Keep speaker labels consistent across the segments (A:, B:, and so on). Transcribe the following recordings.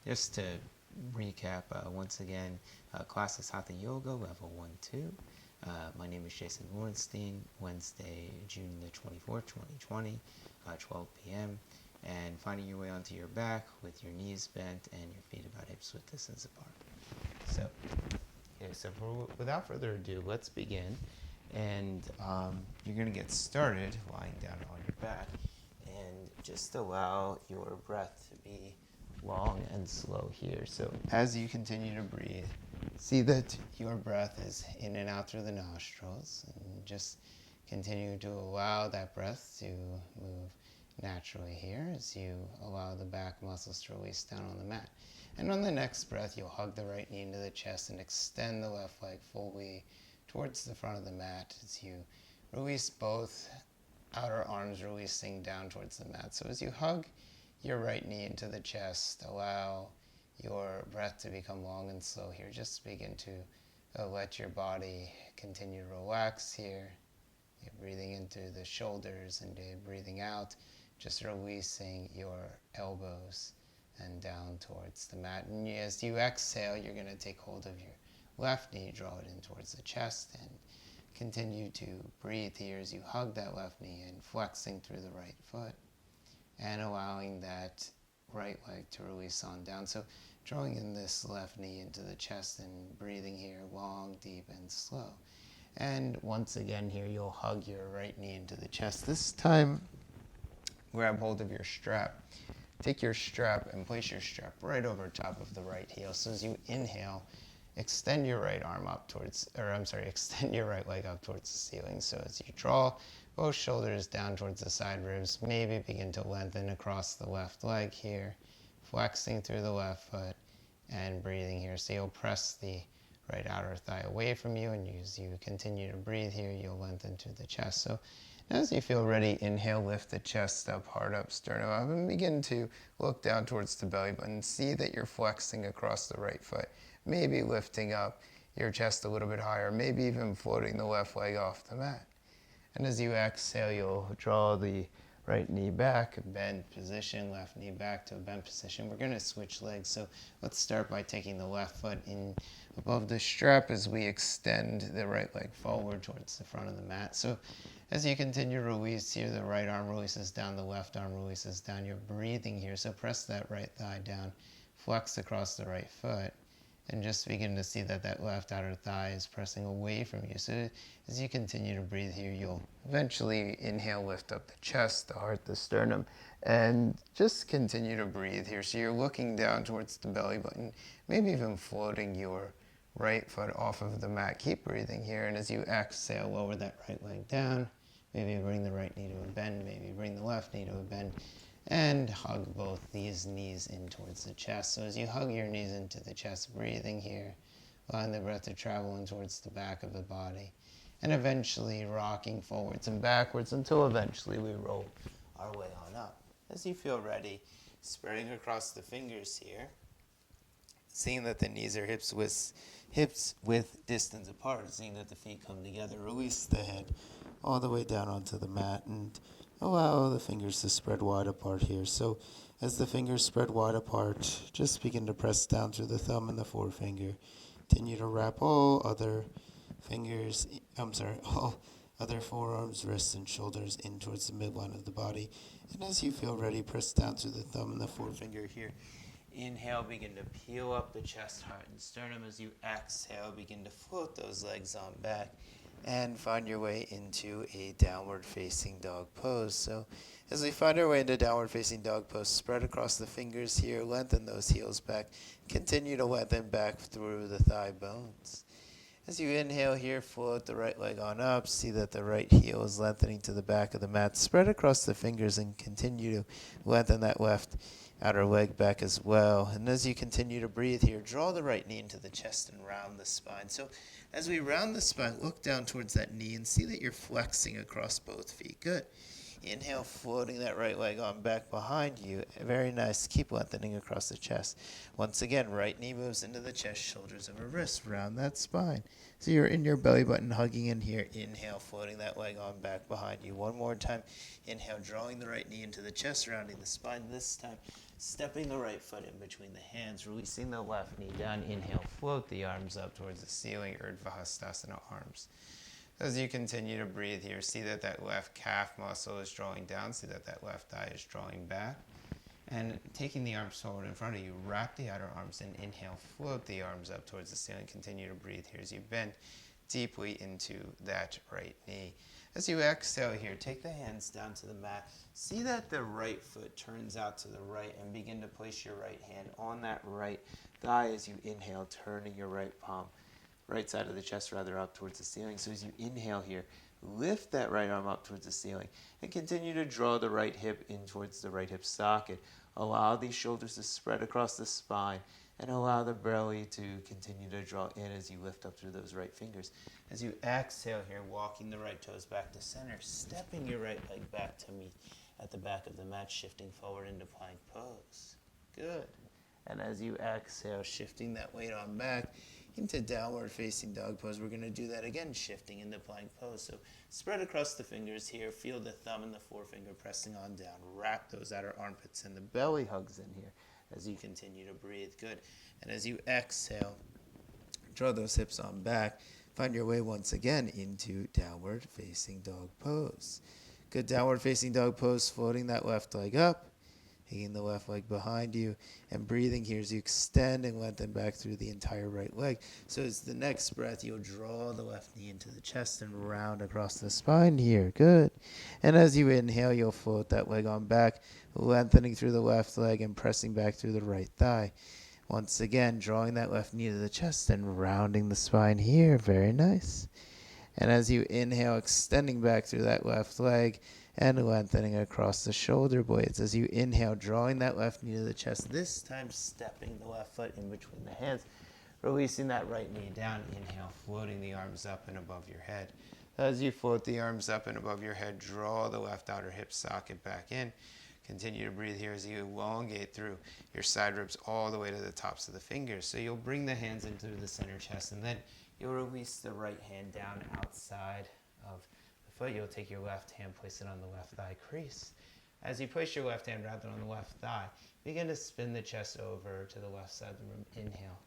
A: Just to recap, once again, class is Hatha Yoga, level 1-2. My name is Jason Lorenstein, Wednesday, June the 24th, 2020, 12 p.m. And finding your way onto your back with your knees bent and your feet about hips width distance apart. So without further ado, let's begin. And you're going to get started lying down on your back. And just allow your breath to be long and slow here. So as you continue to breathe, see that your breath is in and out through the nostrils, and just continue to allow that breath to move naturally here as you allow the back muscles to release down on the mat. And on the next breath, you'll hug the right knee into the chest and extend the left leg fully towards the front of the mat as you release both outer arms releasing down towards the mat. So as you hug your right knee into the chest, allow your breath to become long and slow here. Just begin to let your body continue to relax here. You're breathing into the shoulders and breathing out, just releasing your elbows and down towards the mat. And as you exhale, you're going to take hold of your left knee, draw it in towards the chest, and continue to breathe here as you hug that left knee in, flexing through the right foot and allowing that right leg to release on down. So drawing in this left knee into the chest and breathing here long, deep, and slow. And once again here, you'll hug your right knee into the chest. This time, grab hold of your strap. Take your strap and place your strap right over top of the right heel. So as you inhale, extend your right arm up towards, extend your right leg up towards the ceiling. So as you draw both shoulders down towards the side ribs, maybe begin to lengthen across the left leg here, flexing through the left foot and breathing here. So you'll press the right outer thigh away from you, and as you continue to breathe here, you'll lengthen through the chest. So as you feel ready, inhale, lift the chest up, heart up, sternum up, and begin to look down towards the belly button. See that you're flexing across the right foot, maybe lifting up your chest a little bit higher, maybe even floating the left leg off the mat. And as you exhale, you'll draw the right knee back, bend position, left knee back to a bent position. We're going to switch legs, so let's start by taking the left foot in above the strap as we extend the right leg forward towards the front of the mat. So as you continue to release here, the right arm releases down, the left arm releases down. You're breathing here, so press that right thigh down, flex across the right foot, and just begin to see that that left outer thigh is pressing away from you. So as you continue to breathe here, you'll eventually inhale, lift up the chest, the heart, the sternum, and just continue to breathe here. So you're looking down towards the belly button, maybe even floating your right foot off of the mat. Keep breathing here, and as you exhale, lower that right leg down. Maybe bring the right knee to a bend, maybe bring the left knee to a bend, and hug both these knees in towards the chest. So as you hug your knees into the chest, breathing here, allowing the breath to travel in towards the back of the body, and eventually rocking forwards and backwards until eventually we roll our way on up. As you feel ready, spreading across the fingers here, seeing that the knees are hips width distance apart, seeing that the feet come together, release the head all the way down onto the mat and allow the fingers to spread wide apart here. So as the fingers spread wide apart, just begin to press down through the thumb and the forefinger. Continue to wrap all other forearms, wrists, and shoulders in towards the midline of the body. And as you feel ready, press down through the thumb and the forefinger here. Inhale, begin to peel up the chest, heart, and sternum. As you exhale, begin to float those legs on back and find your way into a downward facing dog pose. So as we find our way into downward facing dog pose, spread across the fingers here, lengthen those heels back, continue to lengthen back through the thigh bones. As you inhale here, float the right leg on up, see that the right heel is lengthening to the back of the mat, spread across the fingers and continue to lengthen that left outer leg back as well. And as you continue to breathe here, draw the right knee into the chest and round the spine. So as we round the spine, look down towards that knee and see that you're flexing across both feet. Good. Inhale, floating that right leg on back behind you. Very nice. Keep lengthening across the chest. Once again, right knee moves into the chest, shoulders over wrist, round that spine. So you're in your belly button, hugging in here. Inhale, floating that leg on back behind you. One more time. Inhale, drawing the right knee into the chest, rounding the spine. This time, stepping the right foot in between the hands, releasing the left knee down. Inhale, float the arms up towards the ceiling, Urdhva Hastasana arms. As you continue to breathe here, see that that left calf muscle is drawing down, see that that left thigh is drawing back. And taking the arms forward in front of you, wrap the outer arms in. Inhale, float the arms up towards the ceiling. Continue to breathe here as you bend deeply into that right knee. As you exhale here, take the hands down to the mat. See that the right foot turns out to the right and begin to place your right hand on that right thigh as you inhale, turning your right palm, right side of the chest rather, up towards the ceiling. So as you inhale here, lift that right arm up towards the ceiling and continue to draw the right hip in towards the right hip socket. Allow these shoulders to spread across the spine and allow the belly to continue to draw in as you lift up through those right fingers. As you exhale here, walking the right toes back to center, stepping your right leg back to meet at the back of the mat, shifting forward into plank pose. Good. And as you exhale, shifting that weight on back into downward facing dog pose. We're going to do that again, shifting into plank pose. So spread across the fingers here. Feel the thumb and the forefinger pressing on down. Wrap those outer armpits and the belly hugs in here as you continue to breathe. Good. And as you exhale, draw those hips on back. Find your way once again into downward facing dog pose. Good. Downward facing dog pose, floating that left leg up, taking the left leg behind you, and breathing here as you extend and lengthen back through the entire right leg. So as the next breath, you'll draw the left knee into the chest and round across the spine here. Good. And as you inhale, you'll float that leg on back, lengthening through the left leg and pressing back through the right thigh. Once again, drawing that left knee to the chest and rounding the spine here. Very nice. And as you inhale, extending back through that left leg and lengthening across the shoulder blades. As you inhale, drawing that left knee to the chest, this time stepping the left foot in between the hands, releasing that right knee down. Inhale, floating the arms up and above your head. As you float the arms up and above your head, draw the left outer hip socket back in. Continue to breathe here as you elongate through your side ribs all the way to the tops of the fingers. So you'll bring the hands into the center chest, and then you'll release the right hand down outside of the foot. You'll take your left hand, place it on the left thigh crease. As you place your left hand rather on the left thigh, begin to spin the chest over to the left side of the room. Inhale,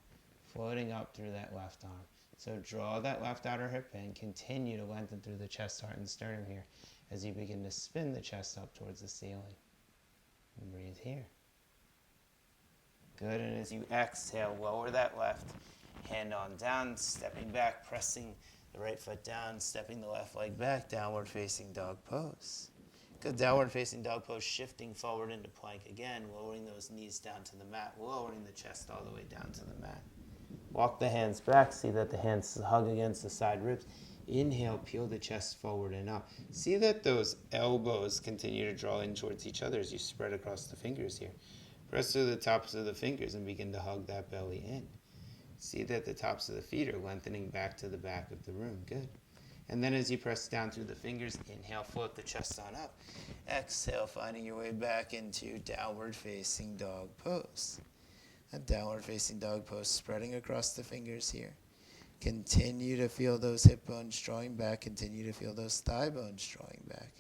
A: floating up through that left arm. So draw that left outer hip in. Continue to lengthen through the chest, heart, and sternum here as you begin to spin the chest up towards the ceiling. And breathe here. Good. And as you exhale, lower that left hand on down, stepping back, pressing the right foot down, stepping the left leg back, downward facing dog pose. Good. Downward facing dog pose, shifting forward into plank again, lowering those knees down to the mat, lowering the chest all the way down to the mat. Walk the hands back, see that the hands hug against the side ribs. Inhale, peel the chest forward and up. See that those elbows continue to draw in towards each other as you spread across the fingers here. Press through the tops of the fingers and begin to hug that belly in. See that the tops of the feet are lengthening back to the back of the room. Good. And then as you press down through the fingers, inhale, float the chest on up. Exhale, finding your way back into downward facing dog pose. A downward facing dog pose, spreading across the fingers here. Continue to feel those hip bones drawing back. Continue to feel those thigh bones drawing back.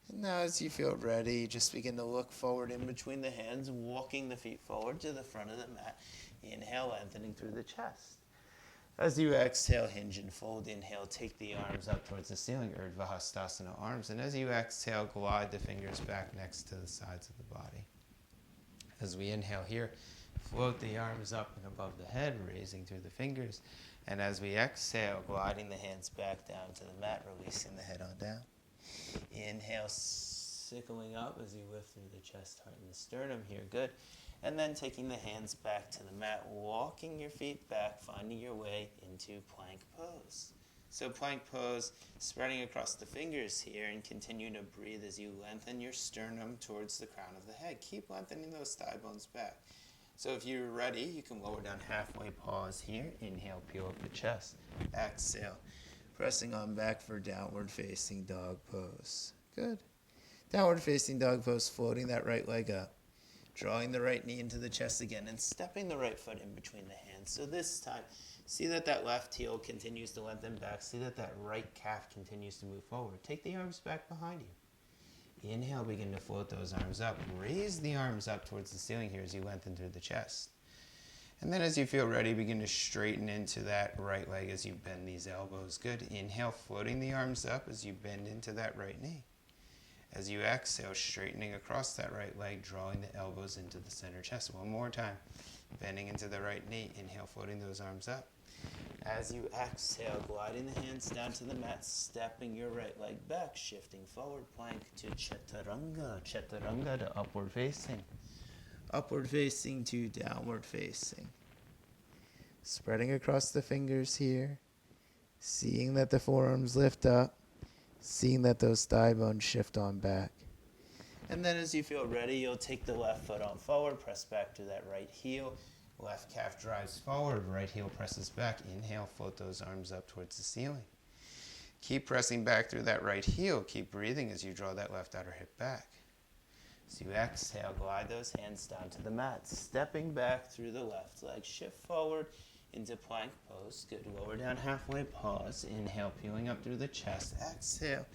A: And now as you feel ready, just begin to look forward in between the hands, walking the feet forward to the front of the mat. Inhale, lengthening through the chest. As you exhale, hinge and fold. Inhale, take the arms up towards the ceiling, Urdhva Hastasana arms. And as you exhale, glide the fingers back next to the sides of the body. As we inhale here, float the arms up and above the head, raising through the fingers. And as we exhale, gliding the hands back down to the mat, releasing the head on down. Inhale, sickling up as you lift through the chest, heart, and the sternum here. Good. And then taking the hands back to the mat, walking your feet back, finding your way into plank pose. So plank pose, spreading across the fingers here, and continue to breathe as you lengthen your sternum towards the crown of the head. Keep lengthening those thigh bones back. So if you're ready, you can lower down halfway, pause here. Inhale, peel up the chest. Exhale, pressing on back for downward facing dog pose. Good. Downward facing dog pose, floating that right leg up. Drawing the right knee into the chest again and stepping the right foot in between the hands. So this time, see that that left heel continues to lengthen back. See that that right calf continues to move forward. Take the arms back behind you. Inhale, begin to float those arms up. Raise the arms up towards the ceiling here as you lengthen through the chest. And then as you feel ready, begin to straighten into that right leg as you bend these elbows. Good. Inhale, floating the arms up as you bend into that right knee. As you exhale, straightening across that right leg, drawing the elbows into the center chest. One more time. Bending into the right knee. Inhale, floating those arms up. As you exhale, gliding the hands down to the mat, stepping your right leg back, shifting forward, plank to chaturanga. Chaturanga to upward facing. Upward facing to downward facing. Spreading across the fingers here. Seeing that the forearms lift up. Seeing that those thigh bones shift on back. And then as you feel ready, you'll take the left foot on forward, press back to that right heel. Left calf drives forward, right heel presses back. Inhale, float those arms up towards the ceiling. Keep pressing back through that right heel. Keep breathing as you draw that left outer hip back. As you exhale, glide those hands down to the mat. Stepping back through the left leg. Shift forward into plank pose. Good. Lower down halfway, pause. Inhale, peeling up through the chest. Exhale,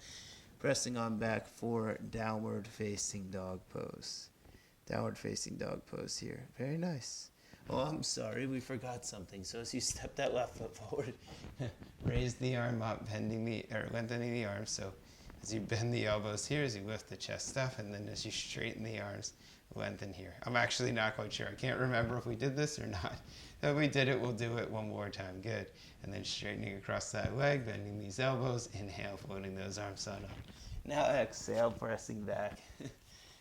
A: pressing on back for downward facing dog pose. Downward facing dog pose here. Very nice. Oh, I'm sorry, we forgot something. So as you step that left foot forward, raise the arm up, lengthening the arms. So as you bend the elbows here, as you lift the chest up, and then as you straighten the arms, lengthen here. I'm actually not quite sure. I can't remember if we did this or not. If we did it, we'll do it one more time. Good. And then straightening across that leg, bending these elbows. Inhale, floating those arms on up. Now exhale, pressing back.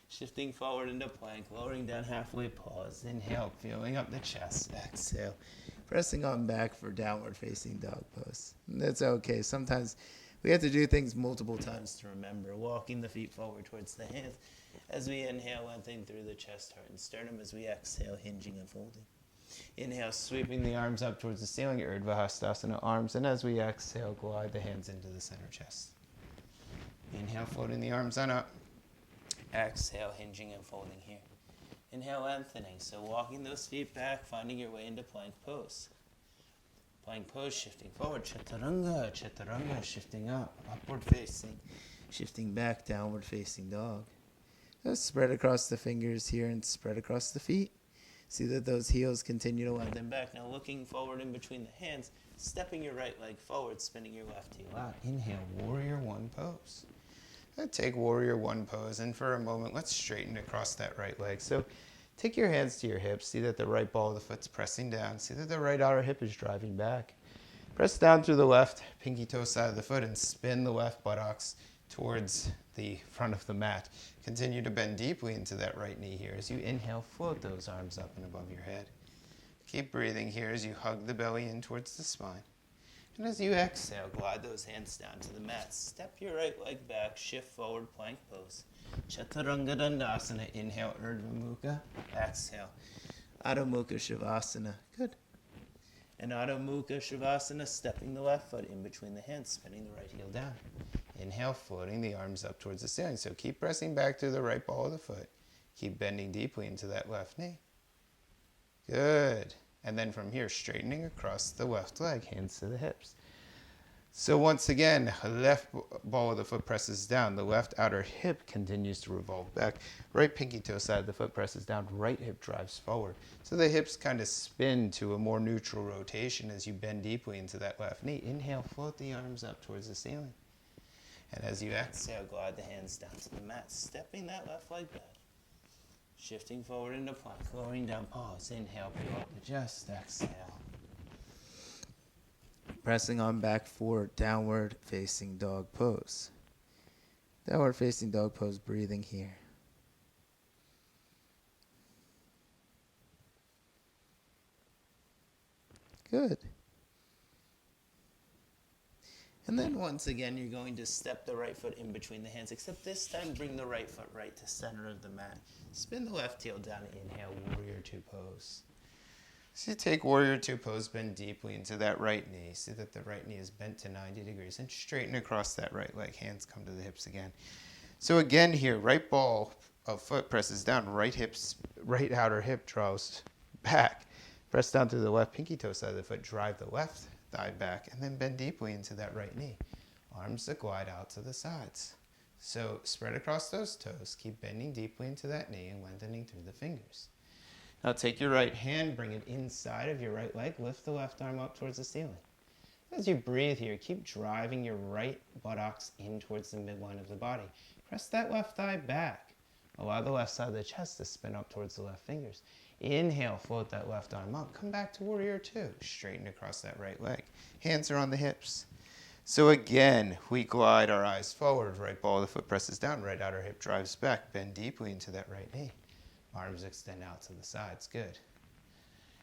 A: Shifting forward into plank, lowering down halfway, pause. Inhale, feeling up the chest. Exhale, pressing on back for downward facing dog pose. That's okay. Sometimes we have to do things multiple times to remember. Walking the feet forward towards the hands. As we inhale, lengthening through the chest, heart, and sternum. As we exhale, hinging and folding. Inhale, sweeping the arms up towards the ceiling, Urdhva Hastasana arms. And as we exhale, glide the hands into the center chest. Inhale, floating the arms on up. Exhale, hinging and folding here. Inhale, lengthening. So walking those feet back, finding your way into plank pose. Plank pose, shifting forward. Chaturanga, chaturanga, shifting up. Upward facing. Shifting back, downward facing dog. Just spread across the fingers here and spread across the feet. See that those heels continue to lengthen back. Now looking forward in between the hands, stepping your right leg forward, spinning your left heel out. Inhale, warrior one pose. Take warrior one pose, and for a moment, let's straighten across that right leg. So take your hands to your hips. See that the right ball of the foot's pressing down. See that the right outer hip is driving back. Press down through the left pinky toe side of the foot and spin the left buttocks towards the front of the mat. Continue to bend deeply into that right knee here. As you inhale, float those arms up and above your head. Keep breathing here as you hug the belly in towards the spine. And as you exhale, glide those hands down to the mat. Step your right leg back, shift forward, plank pose. Chaturanga Dandasana. Inhale, Urdhva Mukha. Exhale, Adho Mukha Shavasana. Good. And Adho Mukha Shavasana, stepping the left foot in between the hands, spinning the right heel down. Inhale, floating the arms up towards the ceiling. So keep pressing back through the right ball of the foot. Keep bending deeply into that left knee. Good. And then from here, straightening across the left leg, hands to the hips. So once again, left ball of the foot presses down. The left outer hip continues to revolve back. Right pinky toe side of the foot presses down. Right hip drives forward. So the hips kind of spin to a more neutral rotation as you bend deeply into that left knee. Inhale, float the arms up towards the ceiling. And as you exhale, glide the hands down to the mat, stepping that left leg back. Shifting forward into plank, lowering down, pause. Inhale, peel up the chest, exhale. Pressing on back for downward facing dog pose. Downward facing dog pose, breathing here. Good. And then once again, you're going to step the right foot in between the hands, except this time bring the right foot right to center of the mat. Spin the left heel down, inhale, warrior two pose. So you take warrior two pose, bend deeply into that right knee. See that the right knee is bent to 90 degrees and straighten across that right leg. Hands come to the hips again. So again here, right ball of foot presses down, right outer hip draws back. Press down through the left pinky toe side of the foot, drive the left thigh back, and then bend deeply into that right knee. Arms that glide out to the sides. So spread across those toes. Keep bending deeply into that knee and lengthening through the fingers. Now take your right hand, bring it inside of your right leg. Lift the left arm up towards the ceiling. As you breathe here, keep driving your right buttocks in towards the midline of the body. Press that left thigh back. Allow the left side of the chest to spin up towards the left fingers. Inhale, float that left arm up. Come back to warrior two. Straighten across that right leg. Hands are on the hips. So again, we glide our eyes forward. Right ball of the foot presses down. Right outer hip drives back. Bend deeply into that right knee. Arms extend out to the sides. Good.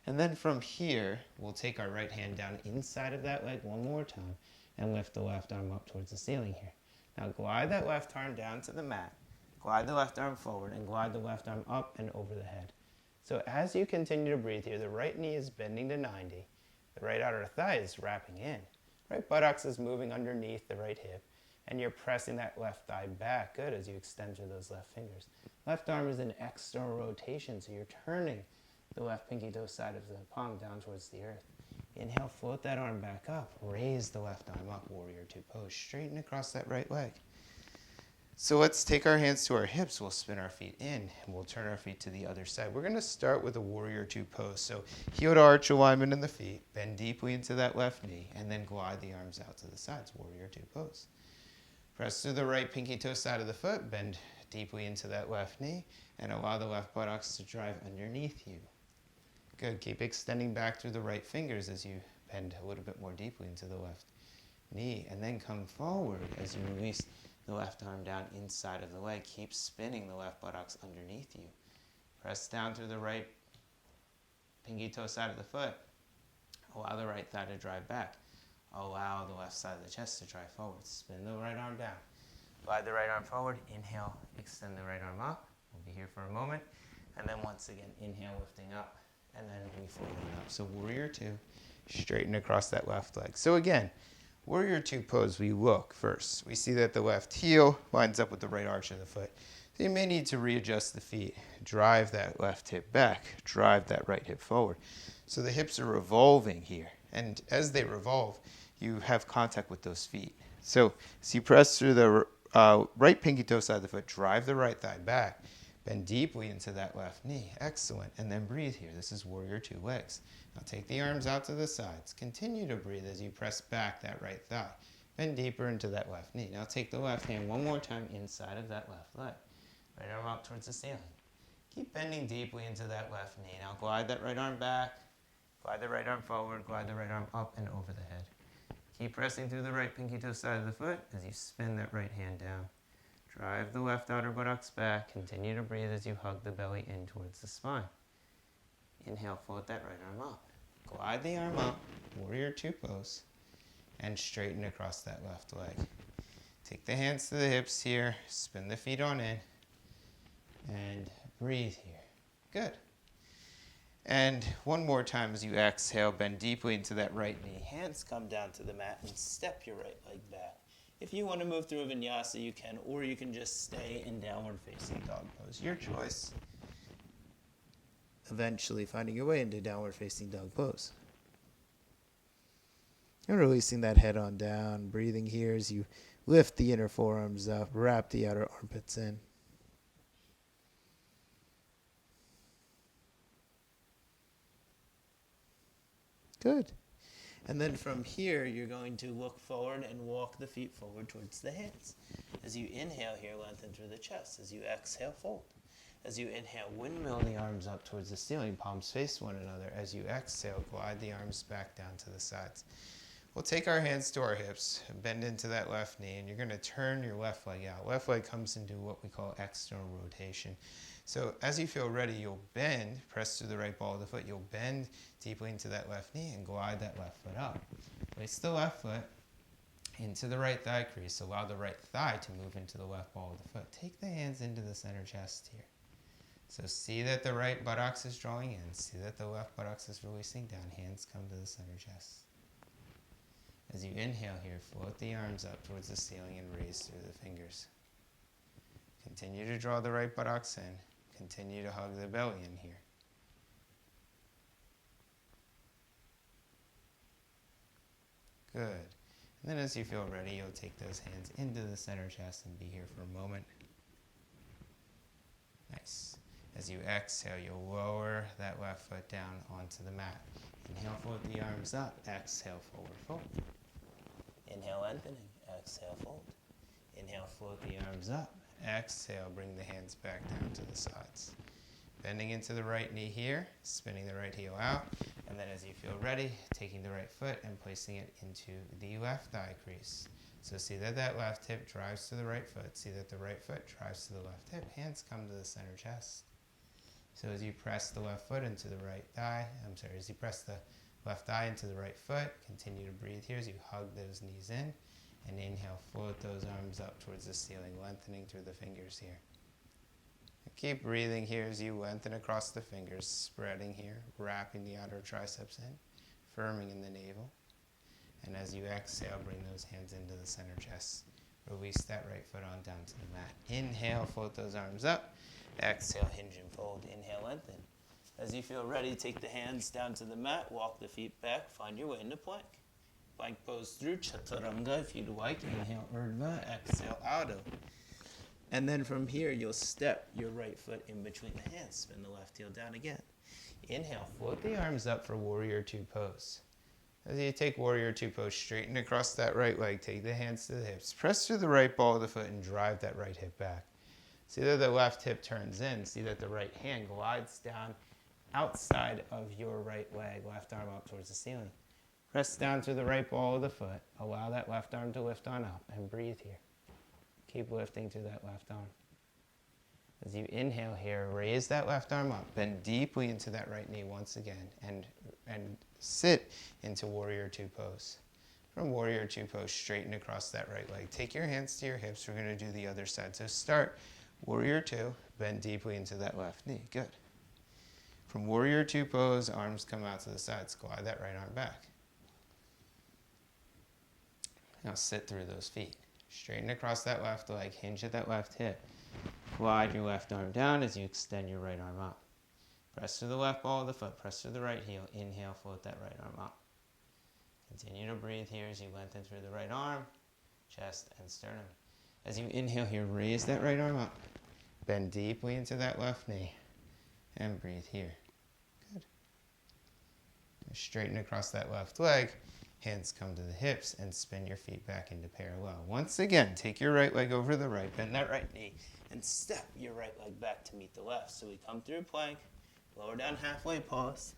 A: And then from here, we'll take our right hand down inside of that leg one more time and lift the left arm up towards the ceiling here. Now glide that left arm down to the mat. Glide the left arm forward and glide the left arm up and over the head. So as you continue to breathe here, the right knee is bending to 90. The right outer thigh is wrapping in. Right buttocks is moving underneath the right hip. And you're pressing that left thigh back. Good, as you extend through those left fingers. Left arm is in external rotation, so you're turning the left pinky toe side of the palm down towards the earth. Inhale, float that arm back up. Raise the left arm up, warrior two pose. Straighten across that right leg. So let's take our hands to our hips. We'll spin our feet in, and we'll turn our feet to the other side. We're going to start with a warrior two pose. So heel to arch alignment in the feet. Bend deeply into that left knee, and then glide the arms out to the sides. Warrior two pose. Press through the right pinky toe side of the foot. Bend deeply into that left knee, and allow the left buttocks to drive underneath you. Good. Keep extending back through the right fingers as you bend a little bit more deeply into the left knee. And then come forward as you release the left arm down inside of the leg. Keep spinning the left buttocks underneath you. Press down through the right pinky toe side of the foot. Allow the right thigh to drive back. Allow the left side of the chest to drive forward. Spin the right arm down. Glide the right arm forward. Inhale, extend the right arm up. We'll be here for a moment. And then once again, inhale, lifting up. And then we folding up. So warrior two, straighten across that left leg. So again, warrior two pose, we look first. We see that the left heel lines up with the right arch of the foot. So you may need to readjust the feet. Drive that left hip back. Drive that right hip forward. So the hips are revolving here. And as they revolve, you have contact with those feet. So as you press through the right pinky toe side of the foot, drive the right thigh back. Bend deeply into that left knee. Excellent. And then breathe here. This is warrior two legs. Now take the arms out to the sides. Continue to breathe as you press back that right thigh. Bend deeper into that left knee. Now take the left hand one more time inside of that left leg. Right arm up towards the ceiling. Keep bending deeply into that left knee. Now glide that right arm back. Glide the right arm forward. Glide the right arm up and over the head. Keep pressing through the right pinky toe side of the foot as you spin that right hand down. Drive the left outer buttocks back. Continue to breathe as you hug the belly in towards the spine. Inhale, float that right arm up. Glide the arm up, warrior two pose, and straighten across that left leg. Take the hands to the hips here, spin the feet on in, and breathe here. Good. And one more time as you exhale, bend deeply into that right knee. Hands come down to the mat and step your right leg back. If you want to move through a vinyasa, you can, or you can just stay in downward facing dog pose. Your choice. Eventually finding your way into downward facing dog pose. And releasing that head on down, breathing here as you lift the inner forearms up, wrap the outer armpits in. Good. And then from here, you're going to look forward and walk the feet forward towards the hands. As you inhale here, lengthen through the chest. As you exhale, fold. As you inhale, windmill the arms up towards the ceiling, palms face one another. As you exhale, glide the arms back down to the sides. We'll take our hands to our hips, bend into that left knee, and you're going to turn your left leg out. Left leg comes into what we call external rotation. So as you feel ready, you'll bend, press through the right ball of the foot. You'll bend deeply into that left knee and glide that left foot up. Place the left foot into the right thigh crease. Allow the right thigh to move into the left ball of the foot. Take the hands into the center chest here. So see that the right buttocks is drawing in. See that the left buttocks is releasing down. Hands come to the center chest. As you inhale here, float the arms up towards the ceiling and raise through the fingers. Continue to draw the right buttocks in. Continue to hug the belly in here. Good. And then as you feel ready, you'll take those hands into the center chest and be here for a moment. Nice. As you exhale, you'll lower that left foot down onto the mat. Inhale, float the arms up. Exhale, forward fold. Inhale, lengthening. Exhale, fold. Inhale, float the arms up. Exhale, bring the hands back down to the sides. Bending into the right knee here, spinning the right heel out, and then as you feel ready, taking the right foot and placing it into the left thigh crease. So see that that left hip drives to the right foot. See that the right foot drives to the left hip. Hands come to the center chest. So as you press the left foot into the right thigh, as you press the left thigh into the right foot, continue to breathe here as you hug those knees in. And inhale, float those arms up towards the ceiling, lengthening through the fingers here. And keep breathing here as you lengthen across the fingers, spreading here, wrapping the outer triceps in, firming in the navel. And as you exhale, bring those hands into the center chest. Release that right foot on down to the mat. Inhale, float those arms up. Exhale, hinge and fold. Inhale, lengthen. As you feel ready, take the hands down to the mat, walk the feet back, find your way into plank. Plank pose through Chaturanga if you'd like. Inhale, Urdhva. Exhale, Adho. And then from here, you'll step your right foot in between the hands. Spin the left heel down again. Inhale, float the arms up for Warrior Two pose. As you take Warrior Two pose, straighten across that right leg. Take the hands to the hips. Press through the right ball of the foot and drive that right hip back. See that the left hip turns in. See that the right hand glides down outside of your right leg. Left arm up towards the ceiling. Press down to the right ball of the foot. Allow that left arm to lift on up and breathe here. Keep lifting to that left arm. As you inhale here, raise that left arm up. Bend deeply into that right knee once again and sit into Warrior Two pose. From Warrior Two pose, straighten across that right leg. Take your hands to your hips. We're going to do the other side. So start Warrior Two, bend deeply into that left knee. Good. From Warrior Two pose, arms come out to the sides. Glide that right arm back. Now sit through those feet. Straighten across that left leg, hinge at that left hip. Glide your left arm down as you extend your right arm up. Press to the left ball of the foot, press to the right heel. Inhale, float that right arm up. Continue to breathe here as you lengthen through the right arm, chest, and sternum. As you inhale here, raise that right arm up. Bend deeply into that left knee and breathe here. Good. Straighten across that left leg. Hands come to the hips and spin your feet back into parallel. Once again, take your right leg over the right, bend that right knee, and step your right leg back to meet the left. So we come through plank, lower down halfway, pause.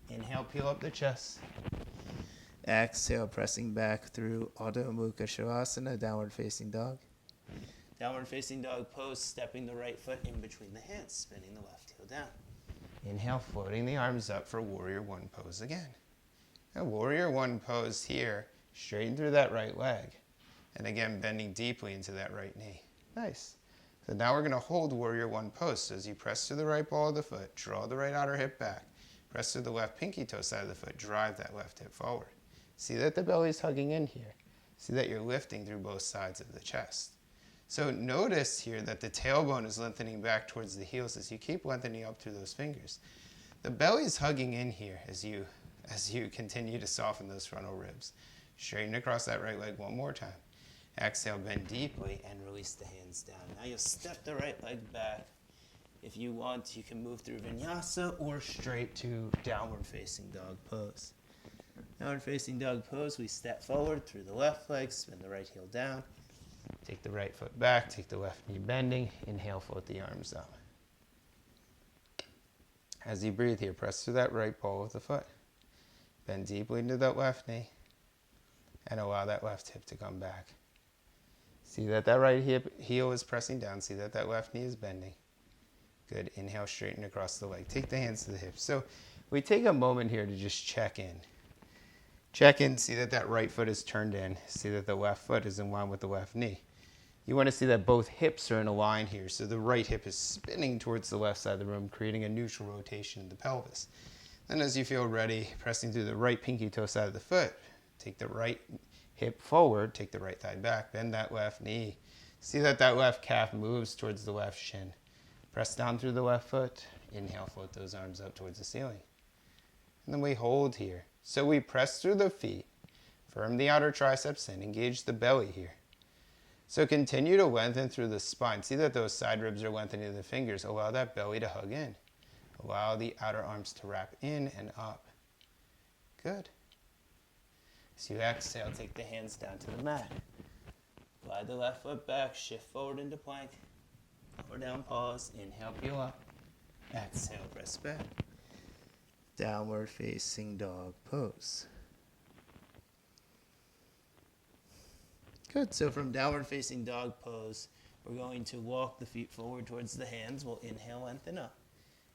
A: Inhale, peel up the chest. Exhale, pressing back through Adho Mukha Shavasana, downward facing dog. Downward facing dog pose, stepping the right foot in between the hands, spinning the left heel down. Inhale, floating the arms up for Warrior One pose again. Now, Warrior One pose here, straighten through that right leg. And again, bending deeply into that right knee. Nice. So now we're going to hold Warrior One pose. So as you press to the right ball of the foot, draw the right outer hip back. Press to the left pinky toe side of the foot, drive that left hip forward. See that the belly's hugging in here. See that you're lifting through both sides of the chest. So notice here that the tailbone is lengthening back towards the heels as you keep lengthening up through those fingers. The belly's hugging in here as you continue to soften those frontal ribs. Straighten across that right leg one more time. Exhale, bend deeply, and release the hands down. Now you'll step the right leg back. If you want, you can move through vinyasa or straight to downward facing dog pose. Downward facing dog pose, we step forward through the left leg, spin the right heel down. Take the right foot back, take the left knee bending. Inhale, float the arms up. As you breathe here, press through that right ball of the foot. Bend deeply into that left knee and allow that left hip to come back. See that that right heel is pressing down. See that that left knee is bending. Good. Inhale, straighten across the leg. Take the hands to the hips. So we take a moment here to just check in. Check in, see that that right foot is turned in. See that the left foot is in line with the left knee. You want to see that both hips are in a line here. So the right hip is spinning towards the left side of the room, creating a neutral rotation in the pelvis. Then as you feel ready, pressing through the right pinky toe side of the foot, take the right hip forward, take the right thigh back, bend that left knee. See that that left calf moves towards the left shin. Press down through the left foot. Inhale, float those arms up towards the ceiling. And then we hold here. So we press through the feet,
B: Firm the outer triceps and engage the belly here. So continue to lengthen through the spine. See that those side ribs are lengthening the fingers. Allow that belly to hug in. Allow the outer arms to wrap in and up. Good. As you exhale, take the hands down to the mat. Glide the left foot back, shift forward into plank. Lower down, pause. Inhale, peel up. Exhale, press back. Downward facing dog pose. Good. So from downward facing dog pose, we're going to walk the feet forward towards the hands. We'll inhale, lengthen up.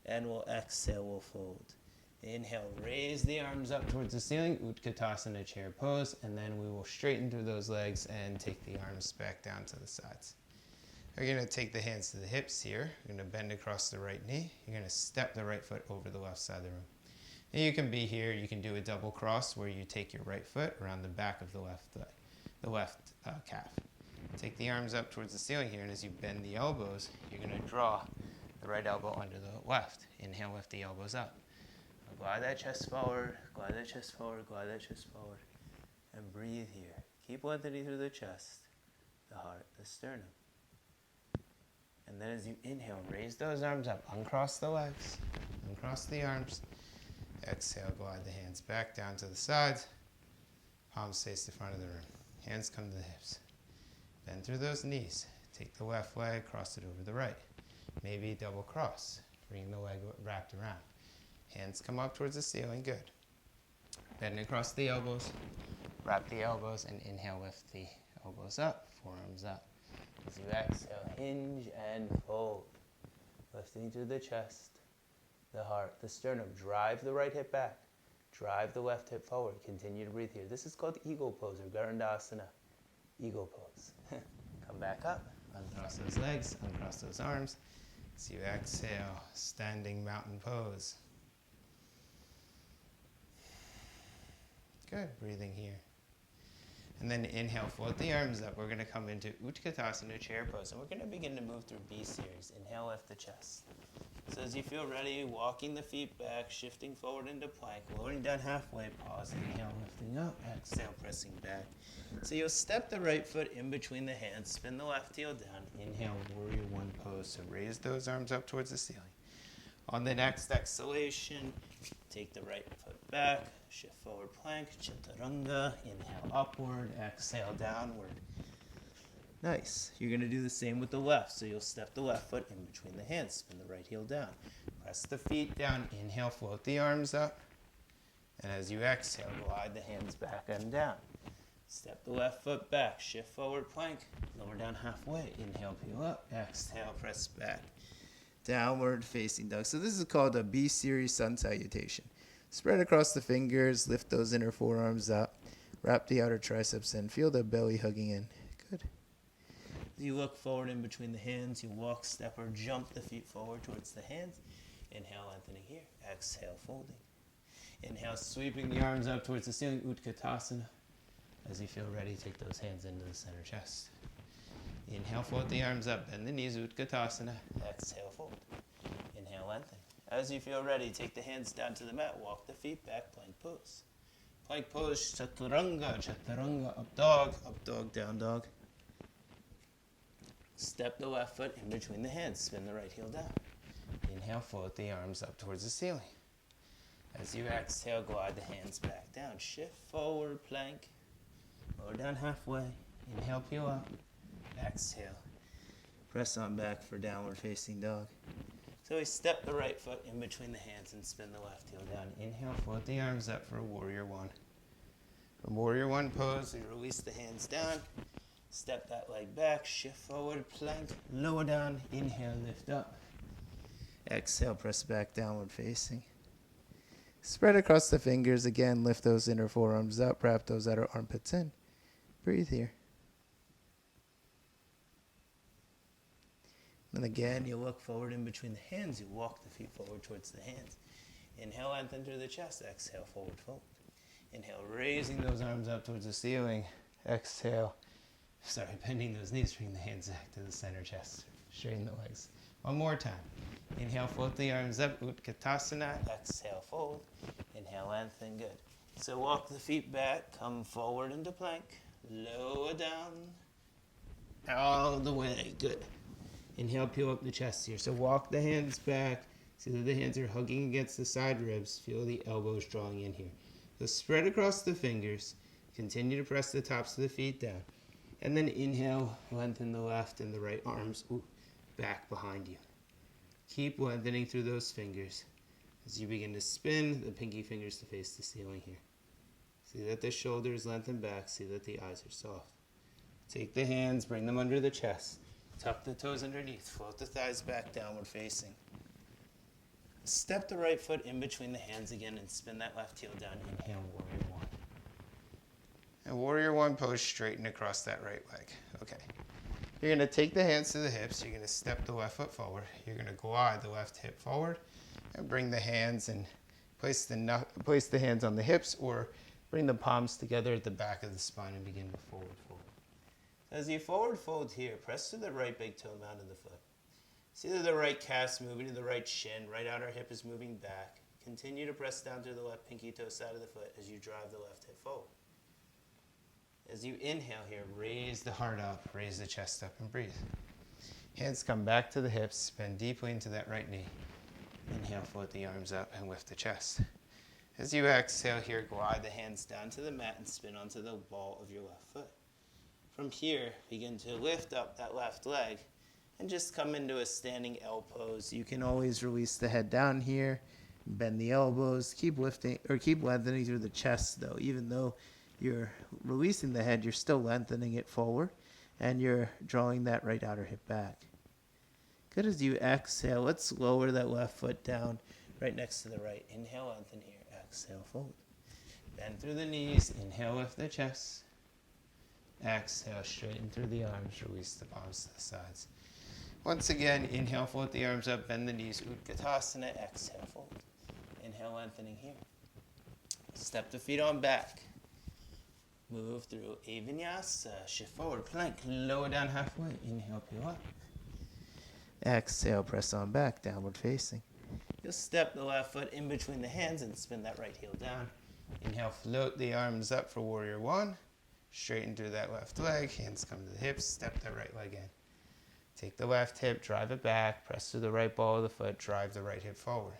B: And we'll exhale, we'll fold. Inhale, raise the arms up towards the ceiling, Utkatasana chair pose, and then we will straighten through those legs and take the arms back down to the sides. We're going to take the hands to the hips here. You're going to bend across the right knee. You're going to step the right foot over the left side of the room. And you can be here, you can do a double cross where you take your right foot around the back of the left calf. Take the arms up towards the ceiling here, and as you bend the elbows, you're going to draw the right elbow under the left. Inhale, lift the elbows up. Glide that chest forward, glide that chest forward, glide that chest forward. And breathe here. Keep lengthening through the chest, the heart, the sternum. And then as you inhale, raise those arms up. Uncross the legs, uncross the arms. Exhale, glide the hands back down to the sides. Palms face the front of the room. Hands come to the hips. Bend through those knees. Take the left leg, cross it over the right. Maybe double cross. Bring the leg wrapped around. Hands come up towards the ceiling. Good. Bend across the elbows. Wrap the elbows and inhale, lift the elbows up, forearms up. As you exhale, hinge and fold. Lifting through the chest, the heart, the sternum. Drive the right hip back. Drive the left hip forward. Continue to breathe here. This is called Eagle Pose or Garandasana. Eagle Pose. Come back up. Uncross those legs. Uncross those arms. As you exhale, standing mountain pose. Good. Breathing here. And then inhale, float the arms up. We're going to come into Utkatasana chair pose. And we're going to begin to move through B series. Inhale, lift the chest. So as you feel ready, walking the feet back, shifting forward into plank, lowering down halfway, pause, inhale, lifting up, exhale, pressing back. So you'll step the right foot in between the hands, spin the left heel down, inhale, warrior one pose. So raise those arms up towards the ceiling. On the next exhalation, take the right foot back, shift forward plank, chaturanga, inhale upward, exhale downward. Nice. You're going to do the same with the left. So you'll step the left foot in between the hands, spin the right heel down. Press the feet down, inhale, float the arms up. And as you exhale, glide the hands back and down. Step the left foot back, shift forward plank, lower down halfway. Inhale, peel up, exhale, press back. Downward facing dog. So this is called a B series sun salutation. Spread across the fingers, lift those inner forearms up, wrap the outer triceps in, feel the belly hugging in. Good. As you look forward in between the hands, you walk, step, or jump the feet forward towards the hands. Inhale, lengthening here. Exhale, folding. Inhale, sweeping the arms up towards the ceiling, Utkatasana. As you feel ready, take those hands into the center chest. Inhale, float the arms up, bend the knees, Utkatasana. Exhale, fold. Inhale, lengthen. As you feel ready, take the hands down to the mat, walk the feet back, plank pose. Plank pose, chaturanga, chaturanga, up dog, down dog. Step the left foot in between the hands, spin the right heel down. Inhale, float the arms up towards the ceiling. As you exhale, glide the hands back down. Shift forward, plank. Lower down halfway. Inhale, peel up. Exhale. Press on back for downward facing dog. So we step the right foot in between the hands and spin the left heel down. Inhale, float the arms up for warrior one. From warrior one pose, we release the hands down. Step that leg back, shift forward, plank, lower down, inhale, lift up. Exhale, press back, downward facing. Spread across the fingers, again, lift those inner forearms up, wrap those outer armpits in. Breathe here. And again, you look forward in between the hands, you walk the feet forward towards the hands. Inhale, lengthen through the chest, exhale, forward fold. Inhale, raising those arms up towards the ceiling. Exhale. Bending those knees, bring the hands back to the center chest. Straighten the legs. One more time. Inhale, float the arms up, Utkatasana. Exhale, fold. Inhale, lengthen, good. So walk the feet back, come forward into plank, lower down, all the way, good. Inhale, peel up the chest here. So walk the hands back, see that the hands are hugging against the side ribs, feel the elbows drawing in here. So spread across the fingers, continue to press the tops of the feet down. And then inhale, lengthen the left and the right arms back behind you. Keep lengthening through those fingers as you begin to spin the pinky fingers to face the ceiling here. See that the shoulders lengthen back, see that the eyes are soft. Take the hands, bring them under the chest. Tuck the toes underneath, float the thighs back, downward facing. Step the right foot in between the hands again and spin that left heel down. Inhale, warrior one. And warrior one pose, straighten across that right leg. Okay. You're going to take the hands to the hips. You're going to step the left foot forward. You're going to glide the left hip forward and bring the hands and place the hands on the hips, or bring the palms together at the back of the spine and begin to forward fold. As you forward fold here, press to the right big toe mound of the foot. See that the right calf's moving to the right shin, right outer hip is moving back. Continue to press down through the left pinky toe side of the foot as you drive the left hip forward. As you inhale here, raise the heart up, raise the chest up, and breathe. Hands come back to the hips, bend deeply into that right knee. Inhale, float the arms up and lift the chest. As you exhale here, glide the hands down to the mat and spin onto the ball of your left foot. From here, begin to lift up that left leg and just come into a standing L pose. You can always release the head down here, bend the elbows, keep lifting or keep lengthening through the chest though. Even though you're releasing the head, you're still lengthening it forward and you're drawing that right outer hip back. Good. As you exhale, let's lower that left foot down right next to the right. Inhale, lengthen here. Exhale, fold. Bend through the knees. Inhale, lift the chest. Exhale, straighten through the arms. Release the palms to the sides. Once again, inhale, float the arms up, bend the knees. Utkatasana. Exhale, fold. Inhale, lengthening here. Step the feet on back. Move through a vinyasa. Shift forward, plank. Lower down halfway. Inhale, peel up. Exhale, press on back, downward facing. You'll step the left foot in between the hands and spin that right heel down. Inhale, float the arms up for warrior one. Straighten through that left leg. Hands come to the hips. Step that right leg in. Take the left hip, drive it back. Press through the right ball of the foot. Drive the right hip forward.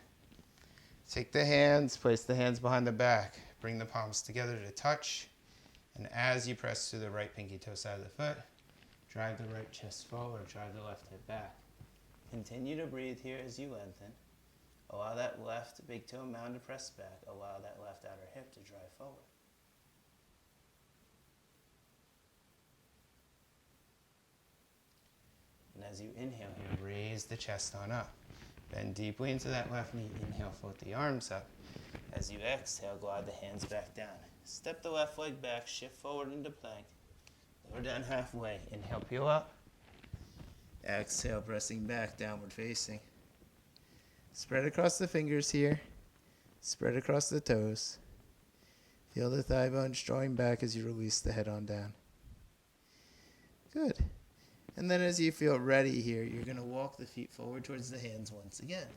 B: Take the hands, place the hands behind the back. Bring the palms together to touch. And as you press through the right pinky toe side of the foot, drive the right chest forward. Drive the left hip back. Continue to breathe here as you lengthen. Allow that left big toe mound to press back. Allow that left outer hip to drive forward. And as you inhale here, raise the chest on up. Bend deeply into that left knee. Inhale, float the arms up. As you exhale, glide the hands back down. Step the left leg back, shift forward into plank. Lower down halfway. Inhale, peel up. Exhale, pressing back, downward facing. Spread across the fingers here. Spread across the toes. Feel the thigh bones drawing back as you release the head on down. Good. And then as you feel ready here, you're going to walk the feet forward towards the hands once again.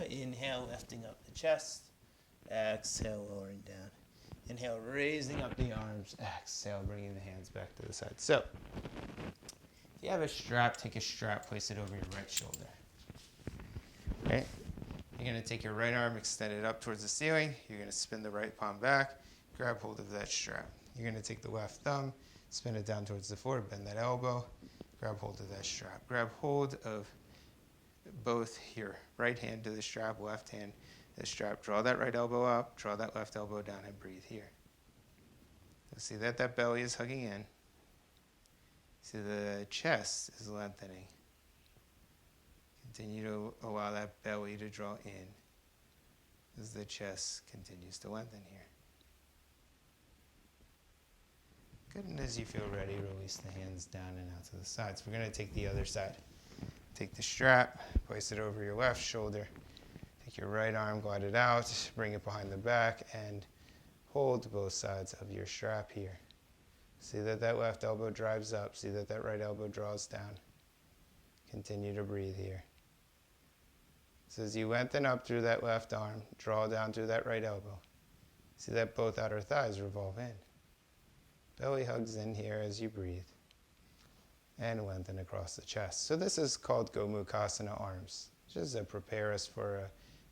B: Inhale, lifting up the chest. Exhale, lowering down. Inhale, raising up the arms. Exhale, bringing the hands back to the side. So, if you have a strap, take a strap, place it over your right shoulder. Okay? You're going to take your right arm, extend it up towards the ceiling. You're going to spin the right palm back, grab hold of that strap. You're going to take the left thumb, spin it down towards the floor, bend that elbow, grab hold of that strap. Grab hold of both your right hand to the strap, left hand to the strap. Draw that right elbow up, draw that left elbow down, and breathe here. So see that that belly is hugging in. See the chest is lengthening. Continue to allow that belly to draw in as the chest continues to lengthen here. Good, and as you feel ready, release the hands down and out to the sides. We're going to take the other side. Take the strap, place it over your left shoulder. Take your right arm, glide it out, bring it behind the back, and hold both sides of your strap here. See that that left elbow drives up. See that that right elbow draws down. Continue to breathe here. So as you lengthen up through that left arm, draw down through that right elbow. See that both outer thighs revolve in. Belly hugs in here as you breathe. And lengthen across the chest. So this is called Gomukhasana arms, just to prepare us for a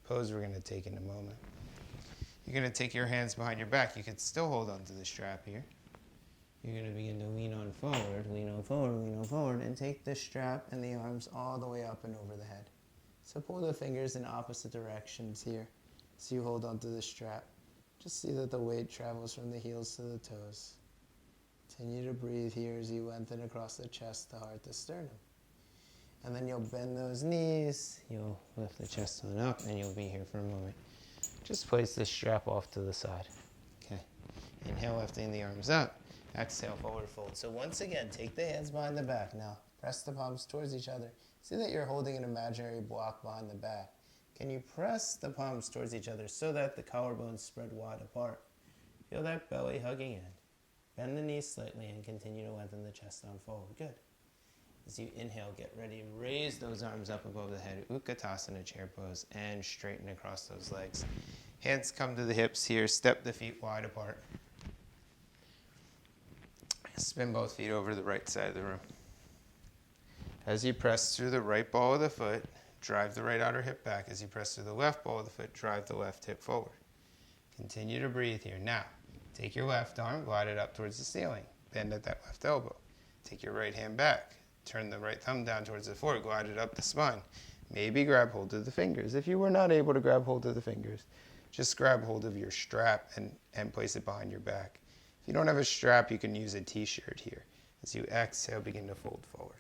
B: pose we're going to take in a moment. You're going to take your hands behind your back. You can still hold onto the strap here. You're going to begin to lean on forward, lean on forward, lean on forward, and take the strap and the arms all the way up and over the head. So pull the fingers in opposite directions here. So you hold onto the strap. Just see that the weight travels from the heels to the toes. Continue to breathe here as you lengthen across the chest, the heart, the sternum. And then you'll bend those knees, you'll lift the chest on up, and you'll be here for a moment. Just place this strap off to the side. Okay. Inhale, lifting the arms up. Exhale, forward fold. So once again, take the hands behind the back. Now, press the palms towards each other. See that you're holding an imaginary block behind the back. Can you press the palms towards each other so that the collarbones spread wide apart? Feel that belly hugging in. Bend the knees slightly and continue to lengthen the chest down forward. Good. As you inhale, get ready. Raise those arms up above the head. Utkatasana, chair pose, and straighten across those legs. Hands come to the hips here. Step the feet wide apart. Spin both feet over to the right side of the room. As you press through the right ball of the foot, drive the right outer hip back. As you press through the left ball of the foot, drive the left hip forward. Continue to breathe here. Now, take your left arm, glide it up towards the ceiling. Bend at that left elbow. Take your right hand back. Turn the right thumb down towards the floor. Glide it up the spine. Maybe grab hold of the fingers. If you were not able to grab hold of the fingers, just grab hold of your strap and place it behind your back. If you don't have a strap, you can use a t-shirt here. As you exhale, begin to fold forward.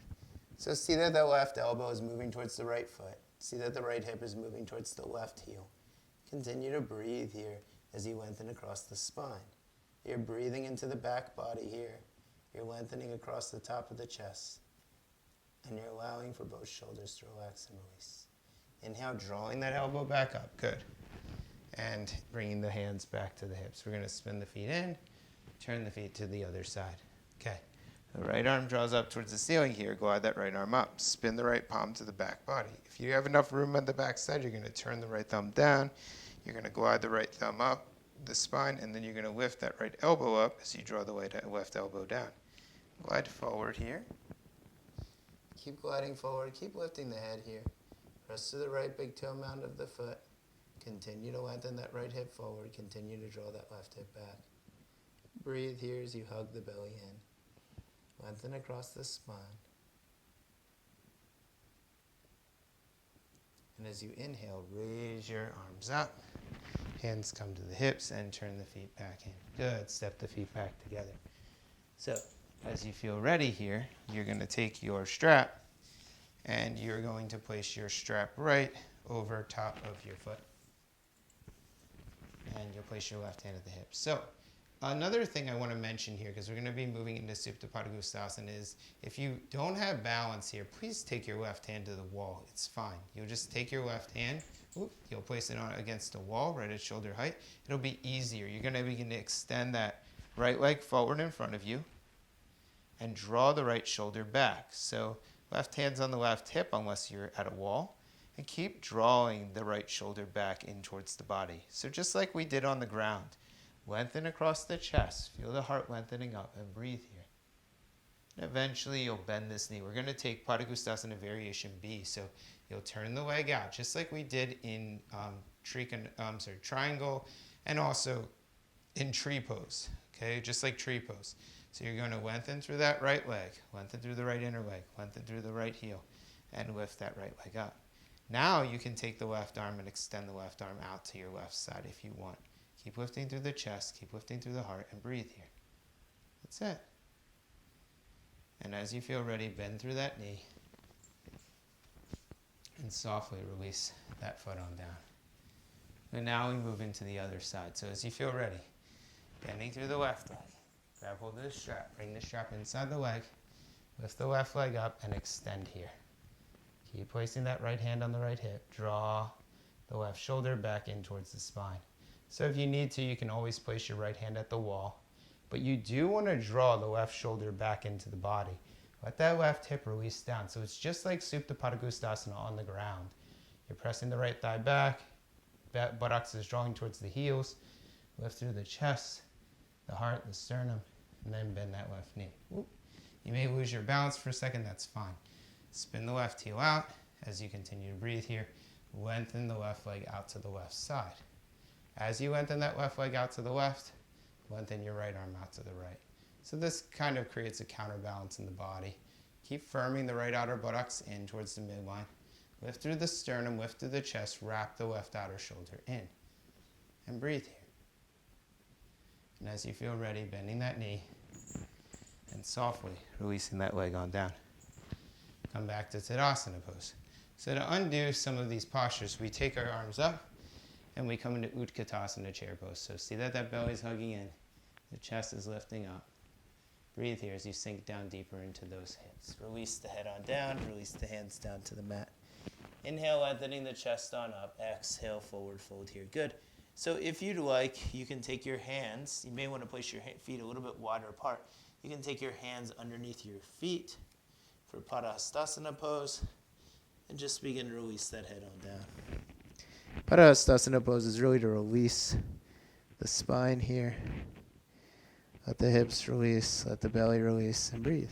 B: So see that the left elbow is moving towards the right foot. See that the right hip is moving towards the left heel. Continue to breathe here as you lengthen across the spine. You're breathing into the back body here. You're lengthening across the top of the chest. And you're allowing for both shoulders to relax and release. Inhale, drawing that elbow back up. Good. And bringing the hands back to the hips. We're going to spin the feet in, turn the feet to the other side. Okay. The right arm draws up towards the ceiling here. Glide that right arm up. Spin the right palm to the back body. If you have enough room on the back side, you're going to turn the right thumb down. You're going to glide the right thumb up the spine, and then you're going to lift that right elbow up as you draw the left elbow down. Glide forward here. Keep gliding forward. Keep lifting the head here. Press to the right big toe mound of the foot. Continue to lengthen that right hip forward. Continue to draw that left hip back. Breathe here as you hug the belly in. Lengthen across the spine. And as you inhale, raise your arms up. Hands come to the hips and turn the feet back in. Good. Step the feet back together. So, as you feel ready here, you're going to take your strap and you're going to place your strap right over top of your foot. And you'll place your left hand at the hip. So, another thing I want to mention here, because we're going to be moving into Supta Padangusthasana, is if you don't have balance here, please take your left hand to the wall. It's fine. You'll just take your left hand, you'll place it on against a wall right at shoulder height. It'll be easier. You're going to begin to extend that right leg forward in front of you and draw the right shoulder back. So left hand's on the left hip unless you're at a wall. And keep drawing the right shoulder back in towards the body. So just like we did on the ground, lengthen across the chest. Feel the heart lengthening up and breathe here. And eventually you'll bend this knee. We're going to take Padangusthasana Variation B. So you'll turn the leg out just like we did in triangle and also in tree pose. Okay, just like tree pose. So you're going to lengthen through that right leg, lengthen through the right inner leg, lengthen through the right heel, and lift that right leg up. Now you can take the left arm and extend the left arm out to your left side if you want. Keep lifting through the chest, keep lifting through the heart, and breathe here. That's it. And as you feel ready, bend through that knee and softly release that foot on down. And now we move into the other side. So as you feel ready, bending through the left leg, grab hold of the strap, bring the strap inside the leg, lift the left leg up, and extend here. Keep placing that right hand on the right hip. Draw the left shoulder back in towards the spine. So if you need to, you can always place your right hand at the wall. But you do want to draw the left shoulder back into the body. Let that left hip release down. So it's just like Supta Padangusthasana on the ground. You're pressing the right thigh back. Buttocks is drawing towards the heels. Lift through the chest, the heart, the sternum, and then bend that left knee. Whoop. You may lose your balance for a second, that's fine. Spin the left heel out as you continue to breathe here. Lengthen the left leg out to the left side. As you lengthen that left leg out to the left, lengthen your right arm out to the right. So this kind of creates a counterbalance in the body. Keep firming the right outer buttocks in towards the midline. Lift through the sternum, lift through the chest, wrap the left outer shoulder in. And breathe here. And as you feel ready, bending that knee and softly releasing that leg on down. Come back to Tadasana pose. So to undo some of these postures, we take our arms up and we come into Utkatasana chair pose. So see that belly is hugging in, the chest is lifting up. Breathe here as you sink down deeper into those hips. Release the head on down, release the hands down to the mat. Inhale, lengthening the chest on up. Exhale, forward fold here. Good. So if you'd like, you can take your hands. You may want to place your feet a little bit wider apart. You can take your hands underneath your feet for Padahastasana pose. And just begin to release that head on down. Padahastasana pose is really to release the spine here. Let the hips release, let the belly release, and breathe.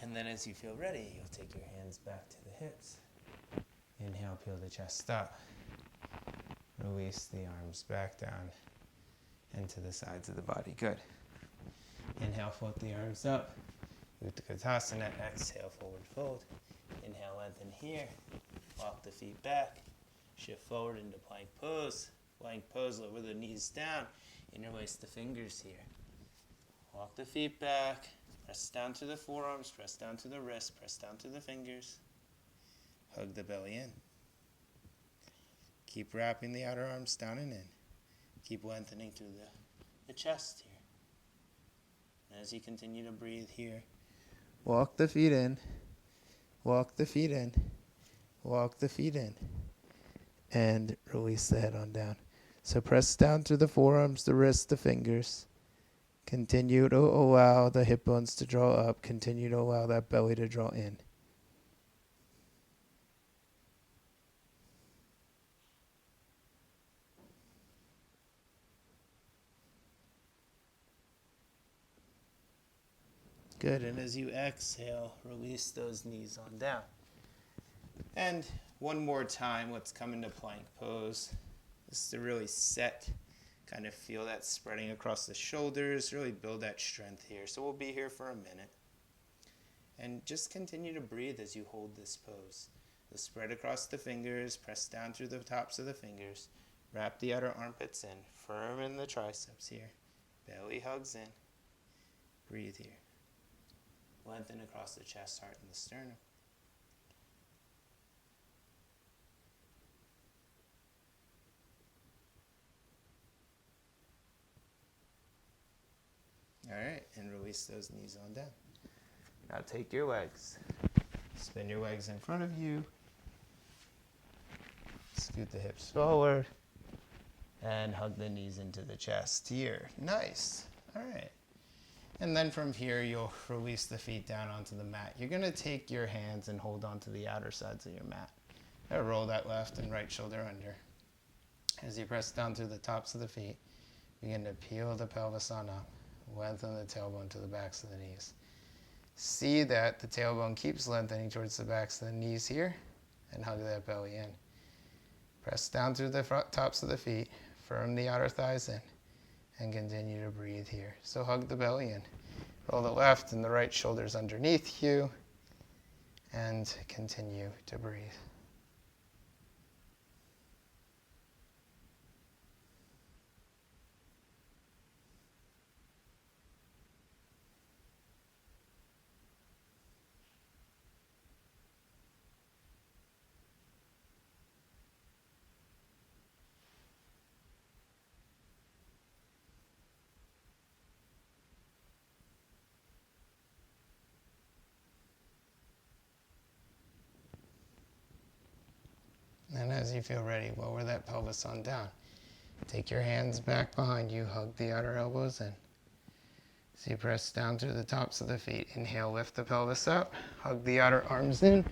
B: And then as you feel ready, you'll take your hands back to the hips. Inhale, peel the chest up. Release the arms back down and to the sides of the body. Good. Inhale, float the arms up. Utkatasana. Exhale, forward fold. Inhale, lengthen here. Walk the feet back. Shift forward into plank pose. Plank pose, lower the knees down. Interlace the fingers here. Walk the feet back. Press down to the forearms. Press down to the wrists. Press down to the fingers. Hug the belly in. Keep wrapping the outer arms down and in. Keep lengthening through the chest here. And as you continue to breathe here, walk the feet in, walk the feet in, walk the feet in, and release the head on down. So press down through the forearms, the wrists, the fingers. Continue to allow the hip bones to draw up. Continue to allow that belly to draw in. Good, and as you exhale, release those knees on down. And one more time, let's come into plank pose. This is to really set, kind of feel that spreading across the shoulders, really build that strength here. So we'll be here for a minute. And just continue to breathe as you hold this pose. The spread across the fingers, press down through the tops of the fingers, wrap the outer armpits in, firm in the triceps here. Belly hugs in. Breathe here. Lengthen across the chest, heart, and the sternum. All right, and release those knees on down. Now take your legs. Spin your legs in front of you. Scoot the hips forward. And hug the knees into the chest here. Nice. All right. And then from here, you'll release the feet down onto the mat. You're going to take your hands and hold onto the outer sides of your mat. And roll that left and right shoulder under. As you press down through the tops of the feet, begin to peel the pelvis on up. Lengthen the tailbone to the backs of the knees. See that the tailbone keeps lengthening towards the backs of the knees here, and hug that belly in. Press down through the tops of the feet, firm the outer thighs in, and continue to breathe here. So hug the belly in. Roll the left and the right shoulders underneath you, and continue to breathe. And as you feel ready, lower that pelvis on down.
A: Take your hands back behind you. Hug the outer elbows in. So you press down through the tops of the feet. Inhale, lift the pelvis up. Hug the outer arms in.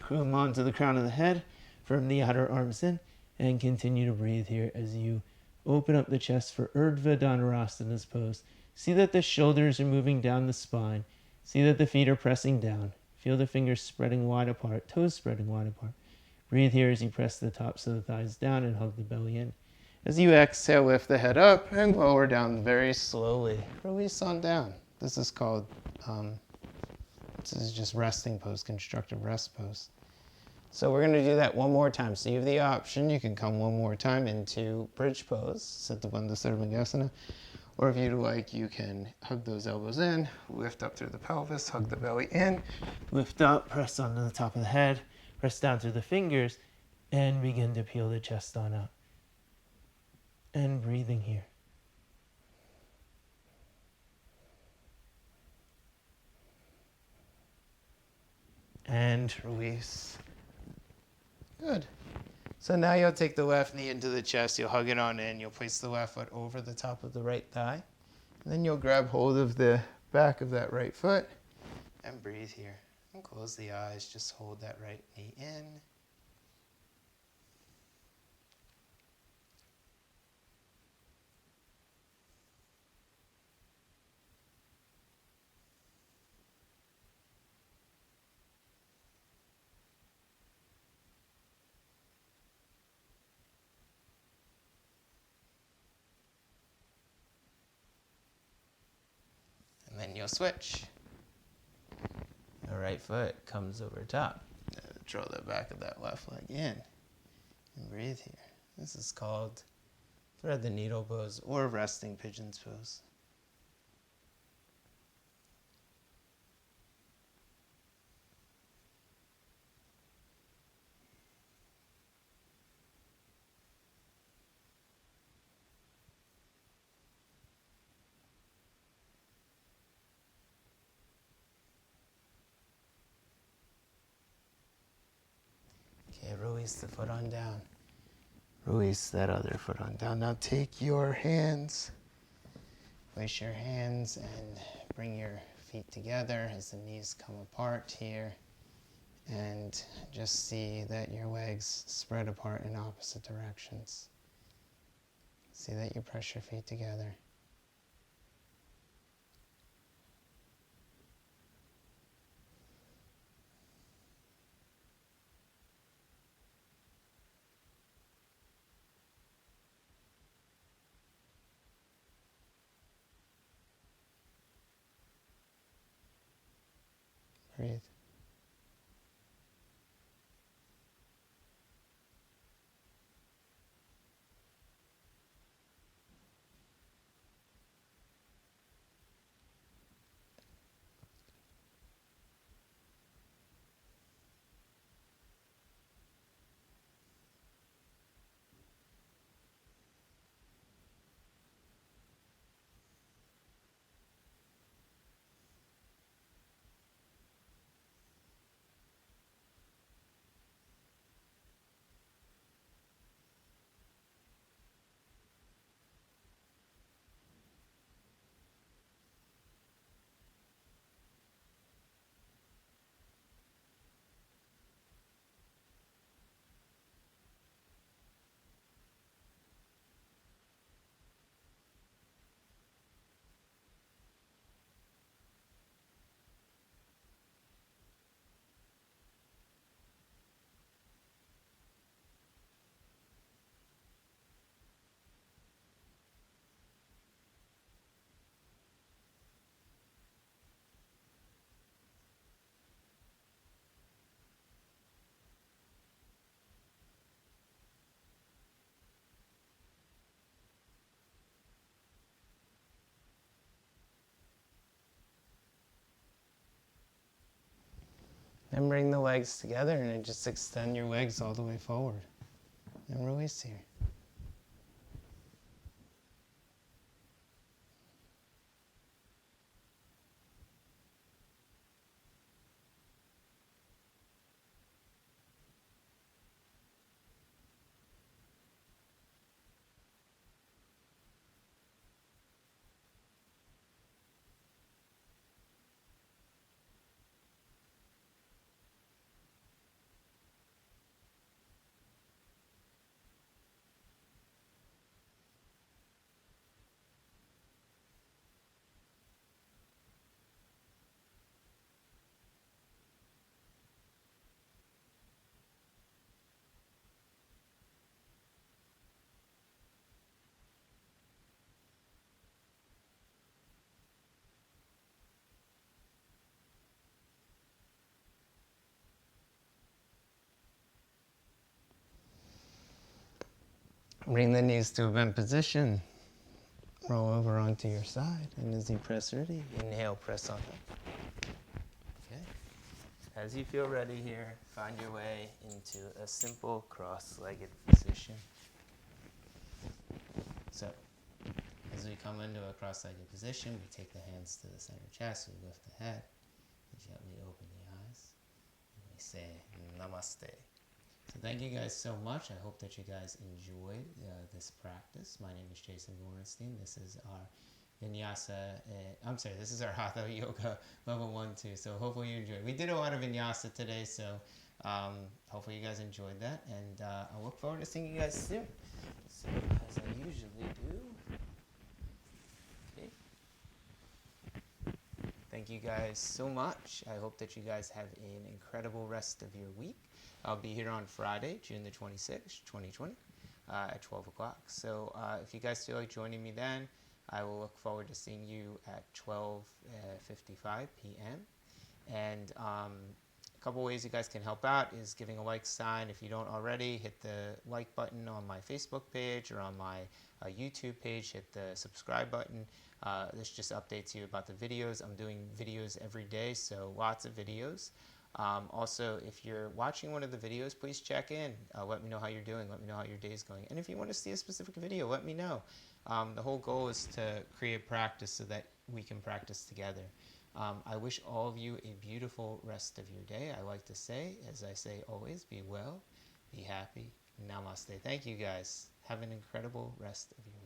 A: Come onto the crown of the head. Firm the outer arms in. And continue to breathe here as you open up the chest for Urdhva Dhanurasana's pose. See that the shoulders are moving down the spine. See that the feet are pressing down. Feel the fingers spreading wide apart, toes spreading wide apart. Breathe here as you press the tops of the thighs down and hug the belly in. As you exhale, lift the head up and lower down very slowly. Release on down. This is called, this is just resting pose, constructive rest pose. So we're going to do that one more time. So you have the option, you can come one more time into bridge pose, Siddha Bandha Sarvangasana. Or if you'd like, you can hug those elbows in, lift up through the pelvis, hug the belly in, lift up, press onto the top of the head, press down through the fingers, and begin to peel the chest on up. And breathing here. And release. Good. So now you'll take the left knee into the chest, you'll hug it on in, you'll place the left foot over the top of the right thigh, and then you'll grab hold of the back of that right foot and breathe here. And close the eyes, just hold that right knee in. And then you'll switch. The right foot comes over top. Draw the back of that left leg in. And breathe here. This is called thread the needle pose or resting pigeons pose. Okay, release the foot on down. Release that other foot on down. Now take your hands, place your hands and bring your feet together as the knees come apart here. And just see that your legs spread apart in opposite directions. See that you press your feet together. Breathe. Then bring the legs together and just extend your legs all the way forward. And release here.
B: Bring the knees to a bent position. Roll over onto your side. And as you press ready, inhale, press on up. Okay. As you feel ready here, find your way into a simple cross-legged position. So, as we come into a cross-legged position, we take the hands to the center chest, we lift the head, we gently open the eyes, and we say Namaste. So thank you guys so much. I hope that you guys enjoyed this practice. My name is Jason Gorenstein. This is our this is our Hatha Yoga level 1-2. So hopefully you enjoyed. We did a lot of vinyasa today, so hopefully you guys enjoyed that. And I look forward to seeing you guys soon. So as I usually do, okay. Thank you guys so much. I hope that you guys have an incredible rest of your week. I'll be here on Friday, June the 26th, 2020, at 12 o'clock. So if you guys feel like joining me then, I will look forward to seeing you at 12:55 p.m. And a couple ways you guys can help out is giving a like sign. If you don't already, hit the like button on my Facebook page or on my YouTube page. Hit the subscribe button. This just updates you about the videos. I'm doing videos every day, so lots of videos. Also, if you're watching one of the videos, please check in. Let me know how you're doing. Let me know how your day is going. And if you want to see a specific video, let me know. The whole goal is to create practice so that we can practice together. I wish all of you a beautiful rest of your day. I like to say, as I say always, be well, be happy. Namaste. Thank you guys. Have an incredible rest of your week.